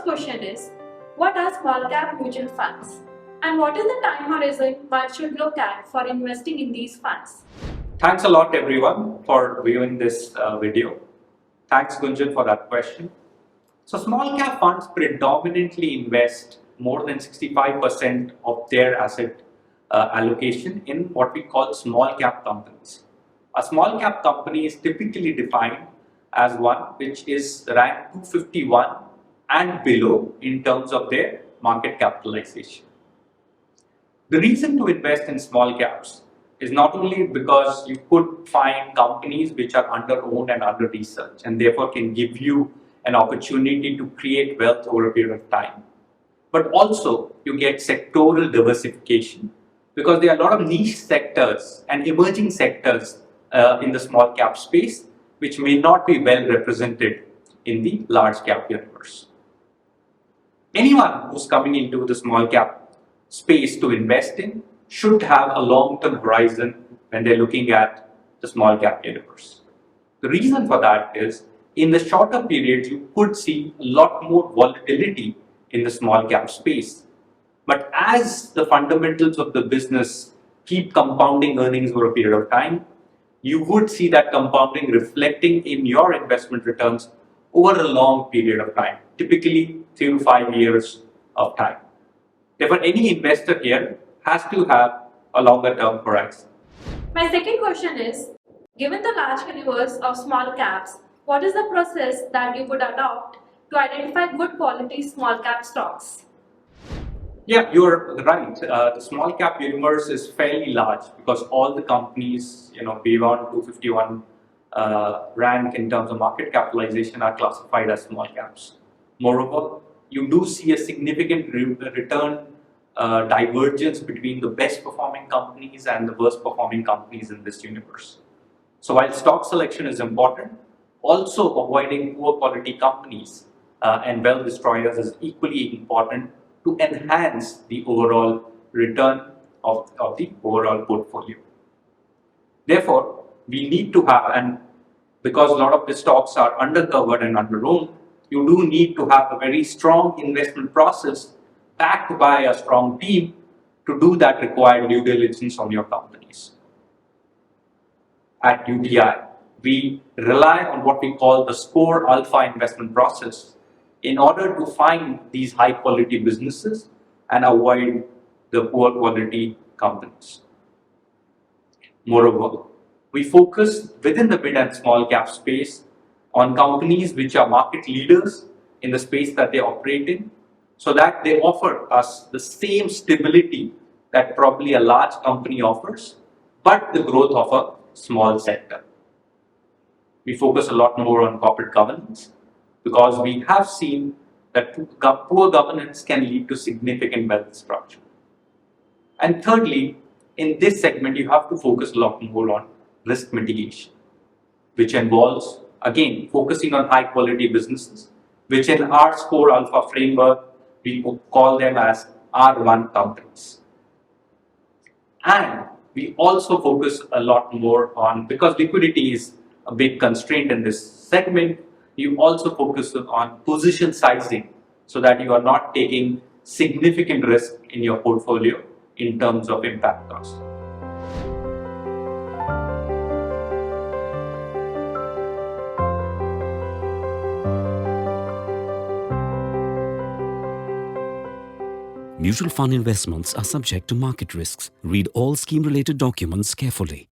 question is, what are small cap mutual funds? And what is the time horizon one should look at for investing in these funds? Thanks a lot everyone for viewing this video. Thanks Gunjan for that question. So small cap funds predominantly invest more than 65% of their asset allocation in what we call small cap companies. A small cap company is typically defined as one which is ranked 251 and below in terms of their market capitalization. The reason to invest in small caps is not only because you could find companies which are under-owned and under-researched and therefore can give you an opportunity to create wealth over a period of time, but also you get sectoral diversification because there are a lot of niche sectors and emerging sectors in the small cap space which may not be well represented in the large cap universe. Anyone who's coming into the small cap space to invest in should have a long-term horizon when they're looking at the small cap universe. The reason for that is in the shorter periods, you could see a lot more volatility in the small cap space. But as the fundamentals of the business keep compounding earnings over a period of time, you would see that compounding reflecting in your investment returns over a long period of time, typically 3 to 5 years of time. Therefore, any investor here has to have a longer term horizon. My second question is, given the large universe of small caps, what is the process that you would adopt to identify good quality small cap stocks? Yeah, you're right. The small cap universe is fairly large because all the companies, beyond 251 rank in terms of market capitalization are classified as small caps. Moreover, you do see a significant return divergence between the best performing companies and the worst performing companies in this universe. So while stock selection is important, also avoiding poor quality companies and wealth destroyers is equally important to enhance the overall return of the overall portfolio. Therefore, we need to have, and because a lot of the stocks are undercovered and under-owned, you do need to have a very strong investment process backed by a strong team to do that required due diligence on your companies. At UTI, we rely on what we call the score alpha investment process in order to find these high quality businesses and avoid the poor quality companies. Moreover, we focus within the mid and small cap space on companies which are market leaders in the space that they operate in, so that they offer us the same stability that probably a large company offers, but the growth of a small sector. We focus a lot more on corporate governance because we have seen that poor governance can lead to significant wealth destruction. And thirdly, in this segment, you have to focus a lot more on risk mitigation, which involves, again, focusing on high quality businesses, which in our score alpha framework, we call them as R1 companies. And we also focus a lot more on, because liquidity is a big constraint in this segment, you also focus on position sizing so that you are not taking significant risk in your portfolio in terms of impact cost. Mutual fund investments are subject to market risks. Read all scheme-related documents carefully.